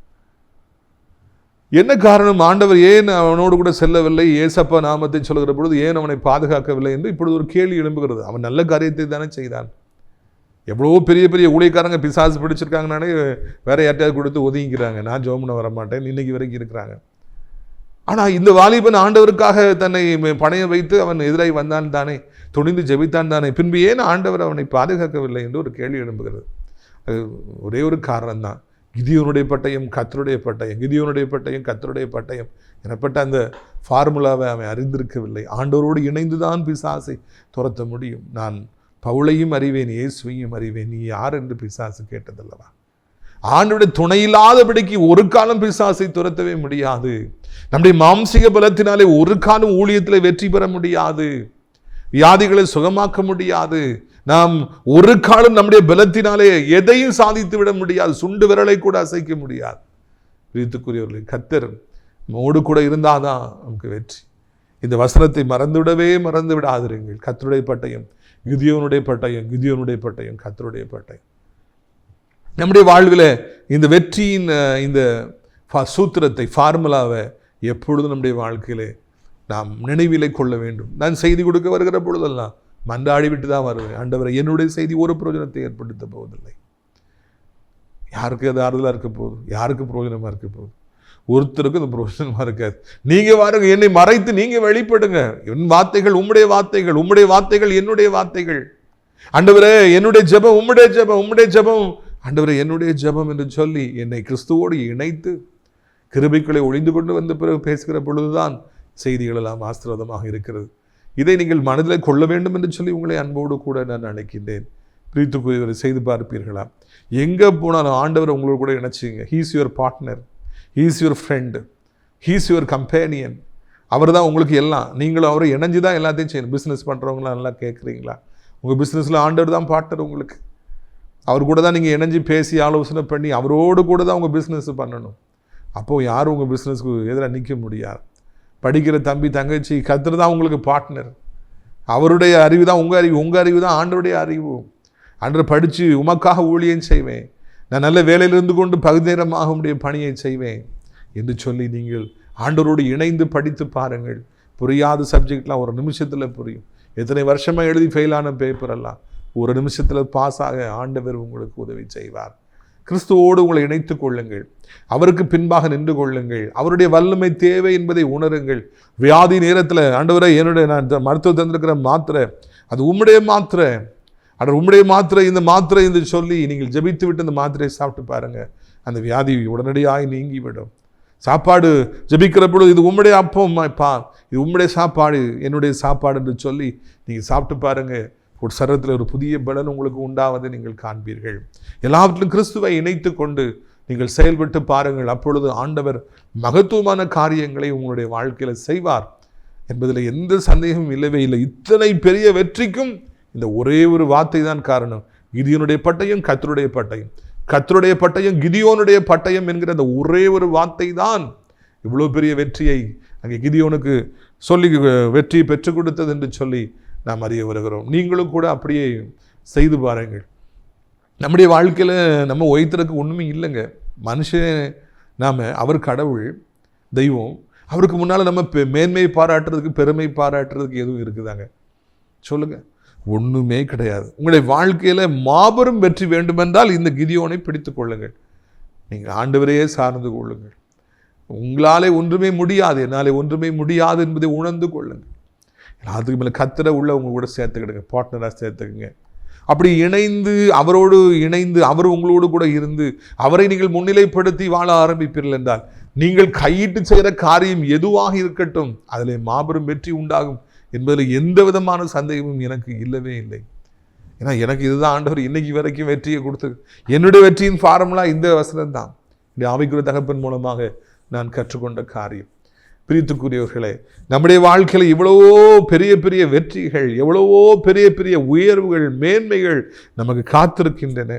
என்ன காரணம்? ஆண்டவர் ஏன் அவனோடு கூட செல்லவில்லை? ஏசப்பா நாமத்தை சொல்கிற பொழுது ஏன் அவனை பாதுகாக்கவில்லை என்று இப்பொழுது ஒரு கேள்வி எழும்புகிறது. அவன் நல்ல காரியத்தை தானே செய்தான். எவ்வளவோ பெரிய ஊழியக்காரங்க பிசாசு பிடிச்சிருக்காங்கனாலே வேற யார்ட்டையாவது கொடுத்து ஒதுங்கிக்கிறாங்க, நான் ஜெபம் பண்ண வரமாட்டேன், இன்னைக்கு வரைக்கும் இருக்கிறாங்க. ஆனால் இந்த வாலிபன் ஆண்டவருக்காக தன்னை பணைய வைத்து அவன் எதிராக வந்தான் தானே, துணிந்து ஜெபித்தான் தானே, பின்பு ஏன் ஆண்டவர் அவனை பாதுகாக்கவில்லை என்று ஒரு கேள்வி எழும்புகிறது. அது ஒரே ஒரு காரணம்தான், கிதியோனுடைய பட்டயம் கர்த்தருடைய பட்டயம், கிதியோனுடைய பட்டயம் கர்த்தருடைய பட்டயம் எனப்பட்ட அந்த ஃபார்முலாவை அவன் அறிந்திருக்கவில்லை. ஆண்டவரோடு இணைந்து தான் பிசாசை துரத்த முடியும். நான் பவுலையும் அறிவேன், இயேசுவையும் அறிவேன், நீ யார் என்று பிசாசு கேட்டதல்லவா. ஆண்டவருடைய துணையில்லாதபடிக்கு ஒரு காலம் பிசாசை துரத்தவே முடியாது. நம்முடைய மாம்சிக பலத்தினாலே ஒரு காலம் ஊழியத்தில் வெற்றி பெற முடியாது, வியாதிகளை சுகமாக்க முடியாது. நாம் ஒரு காலம் நம்முடைய பலத்தினாலே எதையும் சாதித்து விட முடியாது, சுண்டு விரலை கூட அசைக்க முடியாது. பிரியத்துக்குரியவர்களே, கர்த்தர் நம்மோடு கூட இருந்தாதான் நமக்கு வெற்றி. இந்த வசனத்தை மறந்து விடாதிருங்கள். கர்த்தருடைய பட்டயம் கிதியோனுடைய பட்டயம், கிதியோனுடைய பட்டயம் கர்த்தருடைய பட்டயம். நம்முடைய வாழ்வில் இந்த வெற்றியின் இந்த சூத்திரத்தை, ஃபார்முலாவை எப்பொழுதும் நம்முடைய வாழ்க்கையிலே நாம் நினைவிலை கொள்ள வேண்டும். நான் செய்தி கொடுக்க வருகிற பொழுதெல்லாம் மன்றாடி விட்டு தான் வருவேன், ஆண்டவரை என்னுடைய செய்தி ஒரு பிரயோஜனத்தை ஏற்படுத்த போவதில்லை. யாருக்கு அது ஆறுதலாக இருக்க போகுது? யாருக்கு பிரயோஜனமாக இருக்க போகுது? ஒருத்தருக்கும் அது பிரயோஜனமாக இருக்காது. நீங்கள் வாருங்க, என்னை மறைத்து நீங்கள் வெளிப்படுங்க. என் வார்த்தைகள் உம்முடைய வார்த்தைகள், உம்முடைய வார்த்தைகள் என்னுடைய வார்த்தைகள். ஆண்டவரே என்னுடைய ஜெபம் உம்முடைய ஜெபம், உம்முடைய ஜெபம் ஆண்டவரே என்னுடைய ஜெபம் என்று சொல்லி என்னை கிறிஸ்துவோடு இணைத்து கிருபைகளை ஒளிந்து கொண்டு வந்த பிறகு பேசுகிற பொழுதுதான் செய்திகள் எல்லாம் ஆசீர்வாதமாக இருக்கிறது. இதை நீங்கள் மனதில் கொள்ள வேண்டும் என்று சொல்லி உங்களை அன்போடு கூட நான் அழைக்கின்றேன். பிரித்துக்குரியவரை செய்து பார்ப்பீர்களா? எங்கே போனாலும் ஆண்டவர் உங்களோட கூட இணைச்சிங்க. He's your partner, he's your friend, he's your companion. அவர் தான் உங்களுக்கு எல்லாம். நீங்களும் அவரை இணைஞ்சு தான் எல்லாத்தையும் செய்யணும். பிஸ்னஸ் பண்ணுறவங்களாம் நல்லா கேட்குறீங்களா? உங்கள் பிஸ்னஸில் ஆண்டவர் தான் பார்ட்னர் உங்களுக்கு. அவர் கூட தான் நீங்கள் இணைஞ்சு பேசி ஆலோசனை பண்ணி அவரோடு கூட தான் உங்கள் பிஸ்னஸ் பண்ணணும். அப்போது யாரும் உங்கள் பிஸ்னஸ்க்கு எதிராக நிற்க முடியாது. படிக்கிற தம்பி தங்கச்சி, கர்த்தர் தான் உங்களுக்கு பார்ட்னர். அவருடைய அறிவு தான் உங்கள் அறிவு, உங்கள் அறிவு தான் ஆண்டவருடைய அறிவு. ஆண்டவர் படித்து உமக்காக ஊழியம் செய்வேன், நான் நல்ல வேலையில் இருந்து கொண்டு பகுதி நேரமாக உடைய பணியை செய்வேன் என்று சொல்லி நீங்கள் ஆண்டவரோடு இணைந்து படித்து பாருங்கள். புரியாத சப்ஜெக்ட்லாம் ஒரு நிமிஷத்தில் புரியும். எத்தனை வருஷமாக எழுதி ஃபெயிலான பேப்பரெல்லாம் ஒரு நிமிஷத்தில் பாஸ் ஆக ஆண்டவர் உங்களுக்கு உதவி செய்வார். கிறிஸ்துவோடு உங்களை இணைத்துக் கொள்ளுங்கள், அவருக்கு பின்பாக நின்று கொள்ளுங்கள். அவருடைய வல்லமை தேவை என்பதை உணருங்கள். வியாதி நேரத்தில் ஆண்டவரை என்னுடைய நான் மருத்துவம் தந்திருக்கிற மாத்திரை அது உம்முடைய மாத்திரை, ஆண்டவர் உம்முடைய மாத்திரை, இந்த மாத்திரை என்று சொல்லி நீங்கள் ஜெபித்து விட்டு அந்த மாத்திரையை சாப்பிட்டு பாருங்கள், அந்த வியாதி உடனடியாக நீங்கிவிடும். சாப்பாடு ஜெபிக்கிற பொழுது இது உம்முடைய அப்பம் பா, இது உம்முடைய சாப்பாடு, என்னுடைய சாப்பாடு என்று சொல்லி நீங்கள் சாப்பிட்டு பாருங்கள். ஒரு சரீரத்தில் ஒரு புதிய பலன் உங்களுக்கு உண்டாவதை நீங்கள் காண்பீர்கள். எல்லாவற்றிலும் கிறிஸ்துவை இணைத்து கொண்டு நீங்கள் செயல்பட்டு பாருங்கள். அப்பொழுது ஆண்டவர் மகத்துவமான காரியங்களை உங்களுடைய வாழ்க்கையில் செய்வார் என்பதில் எந்த சந்தேகமும் இல்லவே இல்லை. இத்தனை பெரிய வெற்றிக்கும் இந்த ஒரே ஒரு வார்த்தை தான் காரணம். கிதியோனுடைய பட்டயம் கர்த்தருடைய பட்டயம், கர்த்தருடைய பட்டயம் கிதியோனுடைய பட்டயம் என்கிற அந்த ஒரே ஒரு வார்த்தை தான் இவ்வளோ பெரிய வெற்றியை அங்கே கிதியோனுக்கு சொல்லி வெற்றியை பெற்றுக் கொடுத்தது என்று சொல்லி நாம் அறிய வருகிறோம். நீங்களும் கூட அப்படியே செய்து பாருங்கள். நம்முடைய வாழ்க்கையில் நம்ம உயர்த்துறதுக்கு ஒன்றுமே இல்லைங்க. மனுஷன் நாம், அவர் கடவுள், தெய்வம். அவருக்கு முன்னால் நம்ம மேன்மை பாராட்டுறதுக்கு, பெருமை பாராட்டுறதுக்கு எதுவும் இருக்குதாங்க? சொல்லுங்கள். ஒன்றுமே கிடையாது. உங்களுடைய வாழ்க்கையில் மாபெரும் வெற்றி வேண்டுமென்றால் இந்த கிதியோனை பிடித்து கொள்ளுங்கள். நீங்கள் ஆண்டவரையே சார்ந்து கொள்ளுங்கள். உங்களாலே ஒன்றுமே முடியாது, என்னாலே ஒன்றுமே முடியாது என்பதை உணர்ந்து கொள்ளுங்கள். அதுக்கு மேலே கர்த்தரை உள்ள உங்க கூட சேர்த்துக்கிடுங்க, பார்ட்னராக சேர்த்துக்குங்க. அப்படி இணைந்து, அவரோடு இணைந்து, அவர் உங்களோடு கூட இருந்து அவரை நீங்கள் முன்னிலைப்படுத்தி வாழ ஆரம்பிப்பீர்கள் என்றால், நீங்கள் கையிட்டு செய்கிற காரியம் எதுவாக இருக்கட்டும், அதில் மாபெரும் வெற்றி உண்டாகும் என்பதில் எந்த விதமான சந்தேகமும் எனக்கு இல்லவே இல்லை. ஏன்னா எனக்கு இதுதான் ஆண்டவர் இன்னைக்கு வரைக்கும் வெற்றியை கொடுத்து, என்னுடைய வெற்றியின் ஃபார்முலா இந்த வசனம் தான். இந்த ஆவிக்குரிய தகப்பன் மூலமாக நான் கற்றுக்கொண்ட காரியம். பிரித்துக்குரியவர்களே, நம்முடைய வாழ்க்கையில் எவ்வளவோ பெரிய பெரிய வெற்றிகள், எவ்வளவோ பெரிய பெரிய உயர்வுகள், மேன்மைகள் நமக்கு காத்திருக்கின்றன.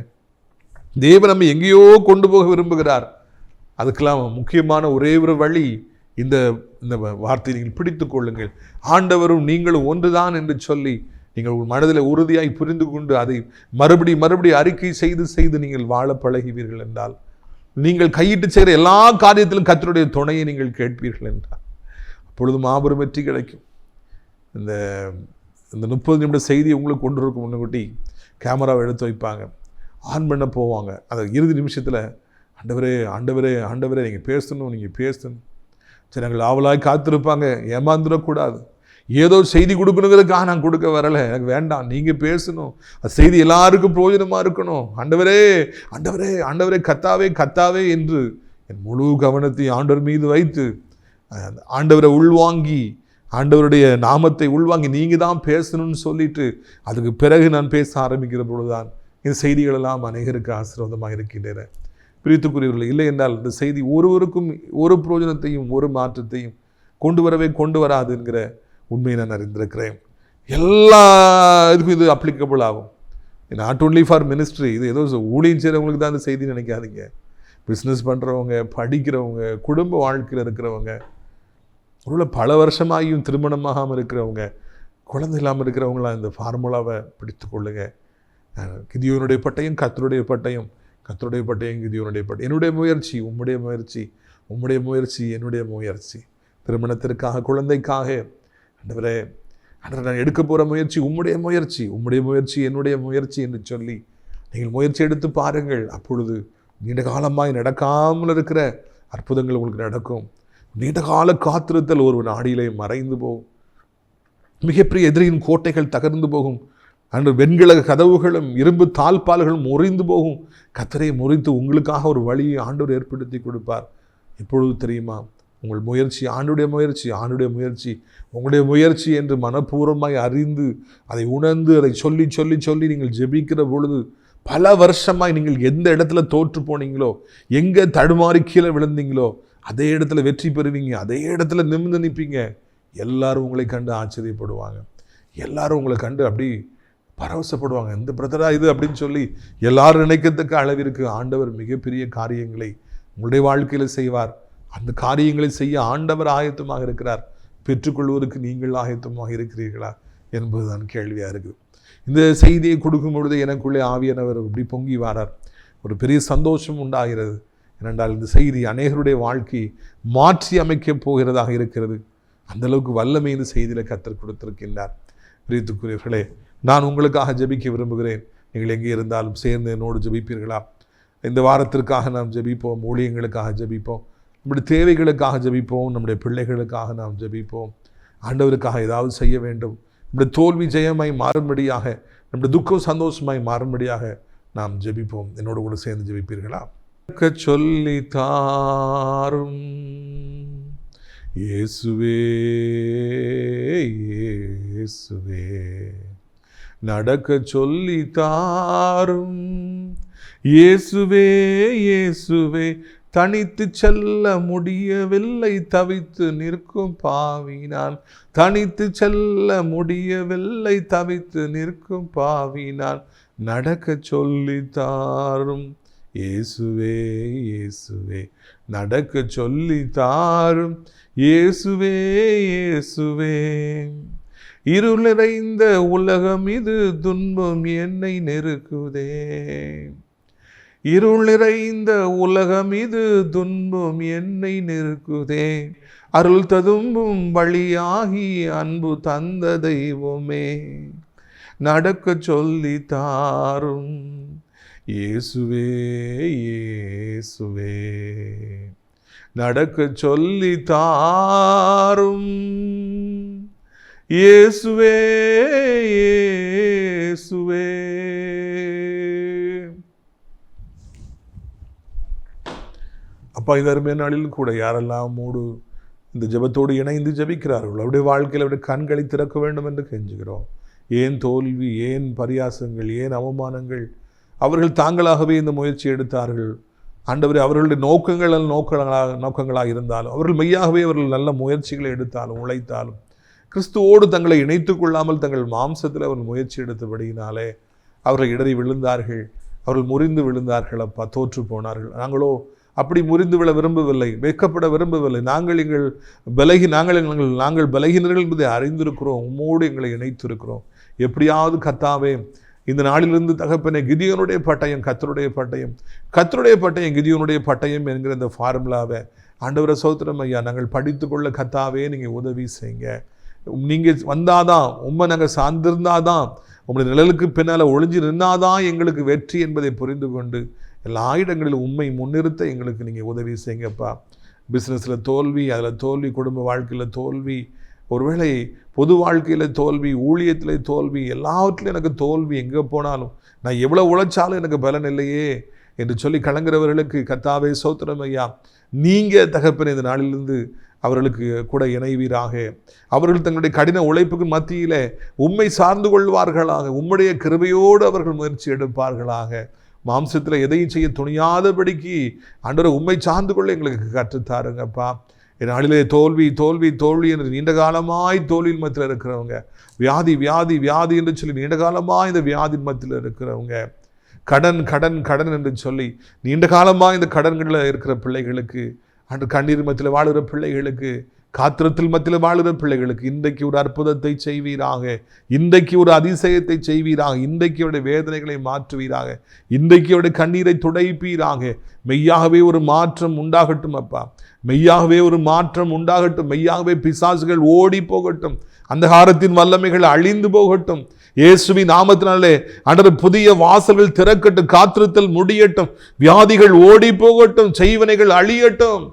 தேவன் நம்ம எங்கேயோ கொண்டு போக விரும்புகிறார். அதுக்கெல்லாம் முக்கியமான ஒரே ஒரு வழி, இந்த வார்த்தையை நீங்கள் பிடித்து கொள்ளுங்கள். ஆண்டவரும் நீங்களும் ஒன்றுதான் என்று சொல்லி நீங்கள் உங்கள் மனதில் உறுதியாய் புரிந்து கொண்டு அதை மறுபடி அறிக்கை செய்து நீங்கள் வாழ பழகுவீர்கள் என்றால், நீங்கள் கையிட்டு செய்கிற எல்லா காரியத்திலும் கர்த்தருடைய துணையை நீங்கள் கேட்பீர்கள் என்றால், அப்பொழுது மாபெரும் வெற்றி கிடைக்கும். இந்த 30 நிமிட செய்தியை உங்களுக்கு கொண்டு இருக்கும் முன்னுக்கூட்டி கேமராவை எடுத்து வைப்பாங்க, ஆன் பண்ண போவாங்க. அந்த இறுதி நிமிஷத்தில் ஆண்டவரே ஆண்டவரே ஆண்டவரே நீங்கள் பேசணும். சரி, நாங்கள் ஆவலாய் காத்திருப்பாங்க. ஏமாந்துடக்கூடாது. ஏதோ செய்தி கொடுக்கணுங்கிறதுக்காக நான் கொடுக்க வரலை, எனக்கு வேண்டாம், நீங்கள் பேசணும். அந்த செய்தி எல்லாருக்கும் பிரயோஜனமாக இருக்கணும். ஆண்டவரே ஆண்டவரே ஆண்டவரே கத்தாவே என்று என் முழு கவனத்தை ஆண்டவர் மீது வைத்து ஆண்டவரை உள்வாங்கி, ஆண்டவருடைய நாமத்தை உள்வாங்கி நீங்கள் தான் பேசணும்னு சொல்லிட்டு அதுக்கு பிறகு நான் பேச ஆரம்பிக்கிற பொழுதுதான் இந்த செய்திகளெல்லாம் அநேகருக்கு ஆசீர்வாதமாக இருக்கின்றன. பிரித்துக்குரியவர்கள், இல்லை என்றால் இந்த செய்தி ஒருவருக்கும் ஒரு பிரயோஜனத்தையும் ஒரு மாற்றத்தையும் கொண்டு வராது என்கிற உண்மையை நான் அறிந்திருக்கிறேன். எல்லா இதுக்கும் இது அப்ளிகபிள் ஆகும். Not only for ministry. இது ஏதோ ஊழியம் செய்கிறவங்களுக்கு தான் இந்த செய்தி நினைக்காதீங்க. பிஸ்னஸ் பண்ணுறவங்க, படிக்கிறவங்க, குடும்ப வாழ்க்கையில் இருக்கிறவங்க, ஒருவேளை பல வருஷமாகியும் திருமணமாகாமல் இருக்கிறவங்க, குழந்தை இல்லாமல் இருக்கிறவங்களாம் இந்த ஃபார்முலாவை பிடித்து கொள்ளுங்க. கிதியோனுடைய பட்டயம் கர்த்தருடைய பட்டயம், கர்த்தருடைய பட்டயம் கிதியோனுடைய பட்டயம். என்னுடைய முயற்சி உம்முடைய முயற்சி, உம்முடைய முயற்சி என்னுடைய முயற்சி. திருமணத்திற்காக, குழந்தைக்காக, ஆண்டவரே நான் எடுக்க போகிற முயற்சி உம்முடைய முயற்சி, உம்முடைய முயற்சி என்னுடைய முயற்சி என்று சொல்லி நீங்கள் முயற்சி எடுத்து பாருங்கள். அப்பொழுது நீண்ட காலமாய் நடக்காமல் இருக்கிற அற்புதங்கள் உங்களுக்கு நடக்கும். நீண்ட கால காத்திருத்தல் ஒரு நாடியிலே மறைந்து போகும். மிகப்பெரிய எதிரியின் கோட்டைகள் தகர்ந்து போகும். அன்று வெண்கல கதவுகளும் இரும்பு தாழ்பால்களும் முறிந்து போகும். கர்த்தரை முறித்து உங்களுக்காக ஒரு வழியை ஆண்டவர் ஏற்படுத்தி கொடுப்பார். எப்பொழுது தெரியுமா? உங்கள் முயற்சி ஆண்டுடைய முயற்சி, ஆண்டுடைய முயற்சி உங்களுடைய முயற்சி என்று மனப்பூர்வமாய் அறிந்து அதை உணர்ந்து அதை சொல்லி சொல்லி சொல்லி நீங்கள் ஜெபிக்கிற பொழுது, பல வருஷமாய் நீங்கள் எந்த இடத்துல தோற்று போனீங்களோ, எங்கே தடுமாறி கீழே விழுந்தீங்களோ, அதே இடத்துல வெற்றி பெறுவீங்க, அதே இடத்துல நிமிர்ந்து நிற்பீங்க. எல்லாரும் உங்களை கண்டு ஆச்சரியப்படுவாங்க. எல்லாரும் உங்களை கண்டு அப்படி பரவசப்படுவாங்க. எந்த பிரதரா இது அப்படின்னு சொல்லி எல்லாரும் நினைக்கத்தக்க அளவிற்கு ஆண்டவர் மிகப்பெரிய காரியங்களை உங்களுடைய வாழ்க்கையில் செய்வார். அந்த காரியங்களை செய்ய ஆண்டவர் ஆயத்தமாக இருக்கிறார். பெற்றுக்கொள்வதற்கு நீங்கள் ஆயத்தமாக இருக்கிறீர்களா என்பதுதான் கேள்வியாக இருக்குது. இந்த செய்தியை கொடுக்கும் பொழுது எனக்குள்ளே ஆவியானவர் இப்படி பொங்கி வாரார். ஒரு பெரிய சந்தோஷம் உண்டாகிறது. ஏனென்றால் இந்த செய்தி அநேகருடைய வாழ்க்கை மாற்றி அமைக்கப் போகிறதாக இருக்கிறது. அந்தளவுக்கு வல்லமை இந்த செய்தியில் கர்த்தர் கொடுத்திருக்கின்றார். பிரியத்துக்குரியவர்களே, நான் உங்களுக்காக ஜெபிக்க விரும்புகிறேன். நீங்கள் எங்கே இருந்தாலும் சேர்ந்து என்னோடு ஜெபிப்பீர்களா? இந்த வாரத்திற்காக நாம் ஜெபிப்போம், ஊழியங்களுக்காக ஜெபிப்போம், நம்முடைய தேவைகளுக்காக ஜெபிப்போம், நம்முடைய பிள்ளைகளுக்காக நாம் ஜெபிப்போம். ஆண்டவருக்காக ஏதாவது செய்ய வேண்டும். நம்முடைய தோல்வி ஜெயமாய் மாறும்படியாக, நம்முடைய துக்கம் சந்தோஷமாய் மாறும்படியாக நாம் ஜெபிப்போம். என்னோடு கூட சேர்ந்து ஜெபிப்பீர்களா? சொல்லி தாரும் இயேசுவே இயேசுவே, நடக்க சொல்லி தாரும் இயேசுவே இயேசுவே, தனித்து செல்ல முடியவில்லை தவித்து நிற்கும் பாவி நான், தனித்து செல்ல முடியவில்லை தவித்து நிற்கும் பாவி நான், நடக்க சொல்லி தாரும் இயேசுவே இயேசுவே நடக்க சொல்லி தாரும் இயேசுவே இயேசுவே. இருள் நிறைந்த உலகம் இது துன்பம் என்னை நெருக்குதே. இருள் நிறைந்த உலகம் இது துன்பம் என்னை நெருக்குதே. அருள் ததும்பும் வழியாகி அன்பு தந்த தெய்வமே நடக்க சொல்லி தாரும் இயேசுவே இயேசுவே நடக்க சொல்லி தாரும் இயேசுவே இயேசுவே. அப்பா, இந்த அருமையான நாளில் கூட யாரெல்லாம் மூடு இந்த ஜெபத்தோடு இணைந்து ஜெபிக்கிறார்கள் அவருடைய வாழ்க்கையில் அவருடைய கண்களை திறக்க வேண்டும் என்று கெஞ்சுகிறோம். ஏன் தோல்வி, ஏன் பரியாசங்கள், ஏன் அவமானங்கள்? அவர்கள் தாங்களாகவே இந்த முயற்சி எடுத்தார்கள். ஆண்டவரே, அவர்களுடைய நோக்கங்களாக இருந்தாலும், அவர்கள் மெய்யாகவே அவர்கள் நல்ல முயற்சிகளை எடுத்தாலும் உழைத்தாலும் கிறிஸ்துவோடு தங்களை இணைத்துக் கொள்ளாமல் தங்கள் மாம்சத்தில் அவர்கள் முயற்சி எடுத்தபடியினாலே அவர்கள் இடறி விழுந்தார்கள், அவர்கள் முறிந்து விழுந்தார்கள். அப்பா, தோற்று போனார்கள். நாங்களோ அப்படி முறிந்து விழ விரும்பவில்லை, வெட்கப்பட விரும்பவில்லை. நாங்கள் பலகீனர்கள் என்பதை அறிந்திருக்கிறோம். உம்மோடு எங்களை இணைத்திருக்கிறோம். எப்படியாவது கர்த்தாவே, இந்த நாளிலிருந்து தகப்பனே, கிதியோனுடைய பட்டயம் கர்த்தருடைய பட்டயம், கர்த்தருடைய பட்டயம் கிதியோனுடைய பட்டயம் என்கிற இந்த ஃபார்முலாவை ஆண்டவரை ஸ்தோத்திரம் ஐயா நாங்கள் படித்துக்கொள்ள கர்த்தாவே நீங்கள் உதவி செய்யுங்க. நீங்கள் வந்தாதான், உண்மை நாங்கள் சார்ந்திருந்தாதான், உங்களுடைய நிழலுக்கு பின்னால் ஒளிஞ்சு நின்னாதான் எங்களுக்கு வெற்றி என்பதை புரிந்து கொண்டு எல்லா இடங்களிலும் உண்மை முன்னிறுத்த எங்களுக்கு நீங்கள் உதவி செய்யுங்கப்பா. பிஸ்னஸில் தோல்வி, அதில் தோல்வி, குடும்ப வாழ்க்கையில் தோல்வி, ஒருவேளை பொது வாழ்க்கையில் தோல்வி, ஊழியத்தில் தோல்வி, எல்லாவற்றிலும் எனக்கு தோல்வி, எங்கே போனாலும் நான் எவ்வளோ உழைச்சாலும் எனக்கு பலன் இல்லையே என்று சொல்லி கலங்குறவர்களுக்கு கர்த்தாவே ஸ்தோத்திரம் ஐயா, நீங்கள் தகப்பனே இந்த நாளிலிருந்து அவர்களுக்கு கூட இணைவீராக. அவர்கள் தங்களுடைய கடின உழைப்புக்கு மத்தியில் உம்மை சார்ந்து கொள்வார்களாக. உம்முடைய கிருபையோடு அவர்கள் முயற்சி எடுப்பார்களாக. மாம்சத்தில் எதையும் செய்ய துணியாதபடிக்கு ஆண்டவரை உம்மை சார்ந்து கொள்ள எங்களுக்கு கற்றுத்தாருங்கப்பா. என் நாளிலே தோல்வி தோல்வி தோல்வி என்று நீண்ட காலமாய் தோல்வியின் மத்தியில் இருக்கிறவங்க, வியாதி வியாதி வியாதி என்று சொல்லி நீண்ட காலமாக இந்த வியாதியின் மத்தியில் இருக்கிறவங்க, கடன் கடன் கடன் என்று சொல்லி நீண்ட காலமாக இந்த கடன்களில் இருக்கிற பிள்ளைகளுக்கு, அன்று கண்ணீர் மத்தியில் வாழுகிற பிள்ளைகளுக்கு, காத்திரத்தில் மத்தியில் வாழுகிற பிள்ளைகளுக்கு இன்றைக்கு ஒரு அற்புதத்தை செய்வீராக. இன்றைக்கு ஒரு அதிசயத்தை செய்வீராக. இன்றைக்கு அவருடைய வேதனைகளை மாற்றுவீராக. இன்றைக்கு அவருடைய கண்ணீரை துடைப்பீராக. மெய்யாகவே ஒரு மாற்றம் உண்டாகட்டும் அப்பா. மெய்யாகவே ஒரு மாற்றம் உண்டாகட்டும். மெய்யாகவே பிசாசுகள் ஓடி போகட்டும். அந்தகாரத்தின் வல்லமைகள் அழிந்து போகட்டும். இயேசுவின் நாமத்தினாலே ஆண்டவர் புதிய வாசல்கள் திறக்கட்டும். காத்திருத்தல் முடியட்டும். வியாதிகள் ஓடி போகட்டும். செய்வனைகள் அழியட்டும்.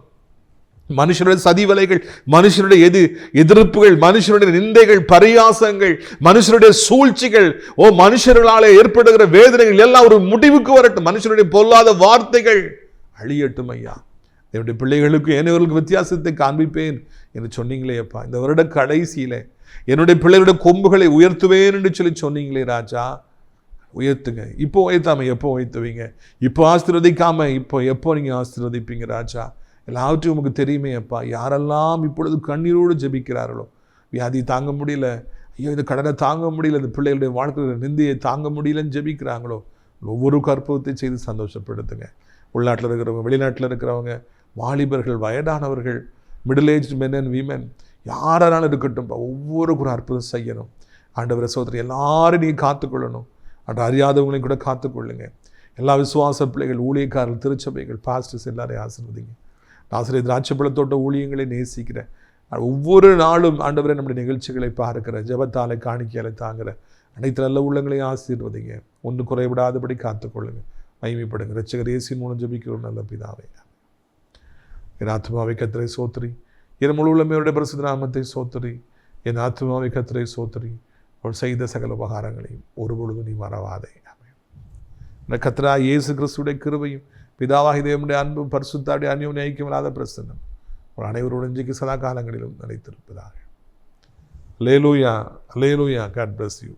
மனுஷனுடைய சதிவலைகள், மனுஷனுடைய எதிர்ப்புகள், மனுஷனுடைய நிந்தைகள், பரியாசங்கள், மனுஷனுடைய சூழ்ச்சிகள், மனுஷர்களாலே ஏற்படுகிற வேதனைகள் எல்லாம் ஒரு முடிவுக்கு வரட்டும். மனுஷனுடைய பொல்லாத வார்த்தைகள் அழியட்டும் ஐயா. என்னுடைய பிள்ளைகளுக்கு ஏனையவர்களுக்கு வித்தியாசத்தை காண்பிப்பேன் என்று சொன்னீங்களே அப்பா. இந்த வருட கடைசியில என்னுடைய பிள்ளைகளுடைய கொம்புகளை உயர்த்துவேன் என்று சொல்லி சொன்னீங்களே ராஜா, உயர்த்துங்க. இப்போ உயர்த்தாம எப்போ உயர்த்துவீங்க? இப்போ ஆசீர்வதிக்காம எப்போ நீங்கள் ஆசீர்வதிப்பீங்க ராஜா? எல்லாவற்றையும் உங்களுக்கு தெரியுமே அப்பா. யாரெல்லாம் இப்பொழுது கண்ணீரோடு ஜெபிக்கிறார்களோ, வியாதி தாங்க முடியல, ஐயோ இந்த கடனை தாங்க முடியல, இந்த பிள்ளைகளுடைய வாழ்க்கையில் நிந்தையை தாங்க முடியலன்னு ஜெபிக்கிறாங்களோ, ஒவ்வொரு அற்புதத்தை செய்து சந்தோஷப்படுத்துங்க. உள்நாட்டில் இருக்கிறவங்க, வெளிநாட்டில் இருக்கிறவங்க, வாலிபர்கள், வயதானவர்கள், middle age men and women, யாராலும் இருக்கட்டும்ப்பா, ஒவ்வொருக்கும் ஒரு அற்புதம் செய்யணும். ஆண்டவரை சோதரி எல்லாரும் நீங்கள் காத்துக்கொள்ளணும். அறியாதவங்களையும் கூட காத்துக்கொள்ளுங்க. எல்லா விசுவாச பிள்ளைகள், ஊழியக்காரர்கள், திருச்சபைகள், பாஸ்டர்ஸ் எல்லாரையும் ஆசீர்வதிங்க. ஆசிரியர் திராட்சைப்பழத்தோட்ட ஊழியங்களை நேசிக்கிறேன். ஒவ்வொரு நாளும் ஆண்டவரை நம்முடைய நிகழ்ச்சிகளை பார்க்கிற, ஜெபத்தாலை காணிக்கையாலை தாங்குகிற அனைத்து நல்ல உள்ளங்களையும் ஆசீர்வதிங்க. ஒன்று குறைவிடாதபடி காத்துக்கொள்ளுங்க. மகிமைப்படுங்க. இரட்சகர் இயேசுவின் மூலம் ஜெபிக்கிறோம் நல்ல பிதாவே. என் ஆத்மாவை கர்த்தரை சோத்திரி, என் முழு உள்ளமையோட பரிசுத்த நாமத்தை சோத்திரி. என் ஆத்மாவை கர்த்தரை சோத்திரி, அவள் செய்த சகல உபகாரங்களையும் ஒருபொழுது நீ மறவாதே. கர்த்தராகிய இயேசு கிறிஸ்துடைய கிருபையும் பிதாவாகிய தேவனுடைய அன்பும் பரிசுத்தாவுடைய அந்யோன்ய ஐக்கியமில்லாத பிரசன்னம் ஒரு அனைவரோடு இன்றைக்கு சதா காலங்களிலும் நிலைத்திருப்பதாக. அல்லேலூயா, அல்லேலூயா. God bless you.